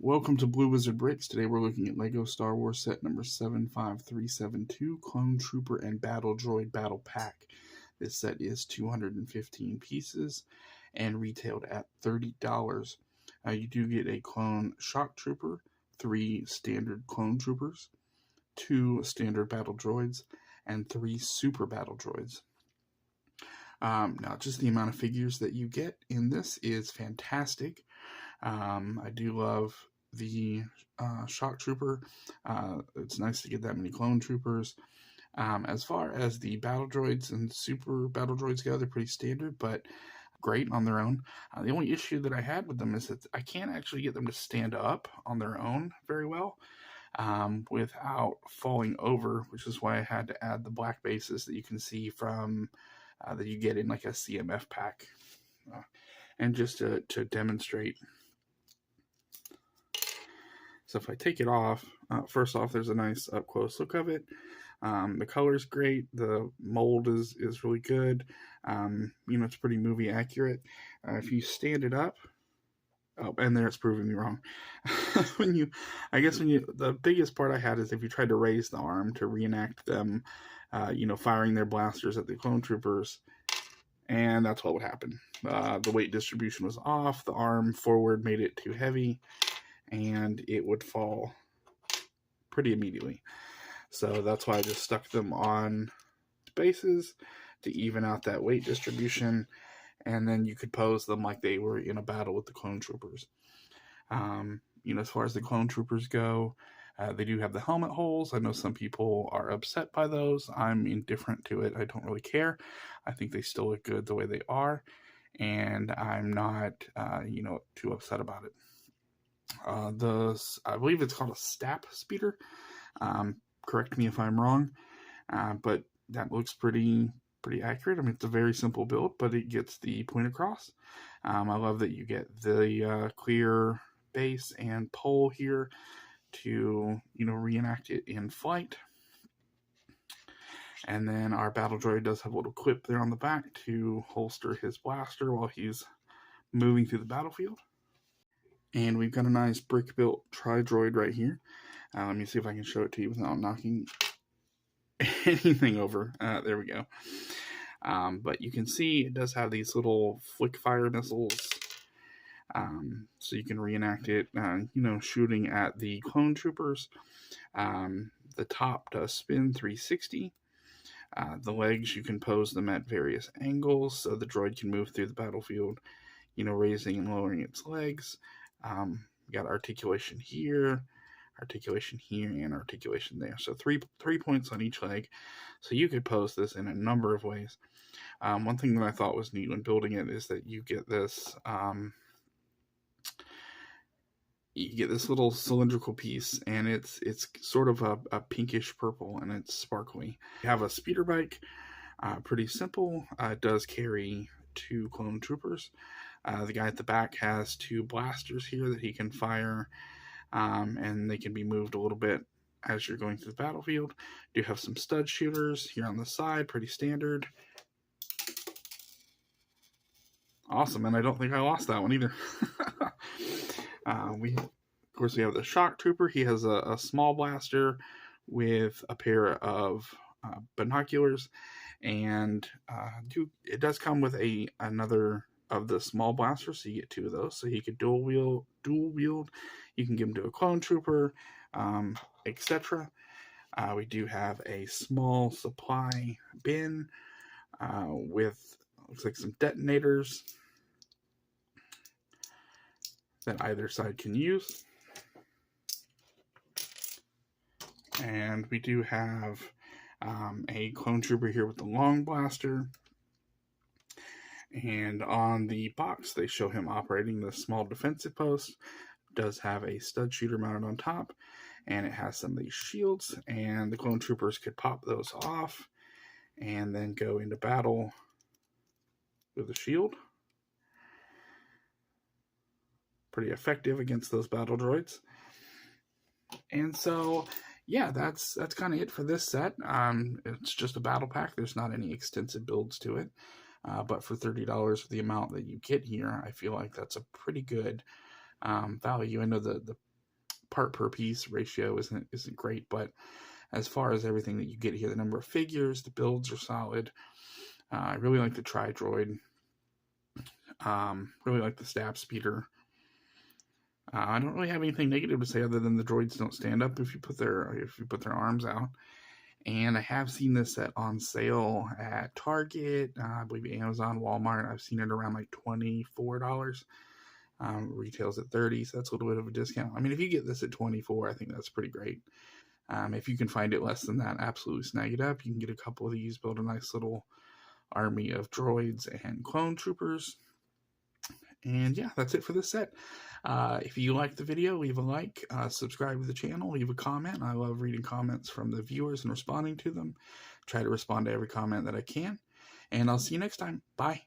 Welcome to Blue Wizard Bricks. Today we're looking at LEGO Star Wars set number 75372, Clone Trooper and Battle Droid Battle Pack. This set is 215 pieces and retailed at $30. You do get a Clone Shock Trooper, 3 standard Clone Troopers, 2 standard Battle Droids, and 3 Super Battle Droids. Now, just the amount of figures that you get in this is fantastic. I do love the Shock Trooper. It's nice to get that many Clone Troopers. As far as the Battle Droids and Super Battle Droids go, they're pretty standard, but great on their own. The only issue that I had with them is that I can't actually get them to stand up on their own very well without falling over, which is why I had to add the black bases that you can see from that you get in like a CMF pack. And just to demonstrate. So if I take it off, first off, there's a nice up-close look of it. The color's great. The mold is really good. It's pretty movie accurate. If you stand it up, oh, and there it's proving me wrong. The biggest part I had is if you tried to raise the arm to reenact them, firing their blasters at the Clone Troopers, and that's what would happen. The weight distribution was off. The arm forward made it too heavy, and it would fall pretty immediately. So that's why I just stuck them on bases to even out that weight distribution, and then you could pose them like they were in a battle with the Clone Troopers. As far as the Clone Troopers go, they do have the helmet holes. I know some people are upset by those. I'm indifferent to it. I don't really care. I think they still look good the way they are, and I'm not, too upset about it. I believe it's called a stap speeder. Correct me if I'm wrong, but that looks pretty accurate. I mean, it's a very simple build, but it gets the point across. I love that you get the clear base and pole here to reenact it in flight. And then our battle droid does have a little clip there on the back to holster his blaster while he's moving through the battlefield. And we've got a nice brick-built tri-droid right here. Let me see if I can show it to you without knocking anything over. There we go. But you can see it does have these little flick fire missiles. So you can reenact it, shooting at the Clone Troopers. The top does spin 360. The legs, you can pose them at various angles so the droid can move through the battlefield, raising and lowering its legs. We got articulation here, and articulation there. So three points on each leg. So you could pose this in a number of ways. One thing that I thought was neat when building it is that you get this little cylindrical piece, and it's sort of a pinkish purple, and it's sparkly. You have a speeder bike, pretty simple. It does carry 2 Clone Troopers. The guy at the back has 2 blasters here that he can fire, and they can be moved a little bit as you're going through the battlefield. Do have some stud shooters here on the side, pretty standard. Awesome, and I don't think I lost that one either. We have the Shock Trooper. He has a small blaster with a pair of binoculars, and it does come with another of the small blasters, so you get 2 of those, so he could dual wield. You can give him to a Clone Trooper, etc. We do have a small supply bin with, looks like, some detonators that either side can use. And we do have a Clone Trooper here with the long blaster. And on the box, they show him operating the small defensive post. It does have a stud shooter mounted on top, and it has some of these shields, and the Clone Troopers could pop those off and then go into battle with a shield. Pretty effective against those battle droids. And so, yeah, that's kind of it for this set. It's just a battle pack. There's not any extensive builds to it. But for $30 for the amount that you get here, I feel like that's a pretty good value. I know the part per piece ratio isn't great, but as far as everything that you get here, the number of figures, the builds are solid. I really like the Droid. Really like the stab speeder. I don't really have anything negative to say other than the droids don't stand up if you put their arms out. And I have seen this set on sale at Target, I believe Amazon, Walmart. I've seen it around like $24. Retails at $30, so that's a little bit of a discount. I mean, if you get this at $24, I think that's pretty great. If you can find it less than that, absolutely snag it up. You can get a couple of these, build a nice little army of droids and clone troopers. And yeah, that's it for this set. If you liked the video, leave a like, subscribe to the channel, leave a comment. I love reading comments from the viewers and responding to them. Try to respond to every comment that I can. And I'll see you next time. Bye.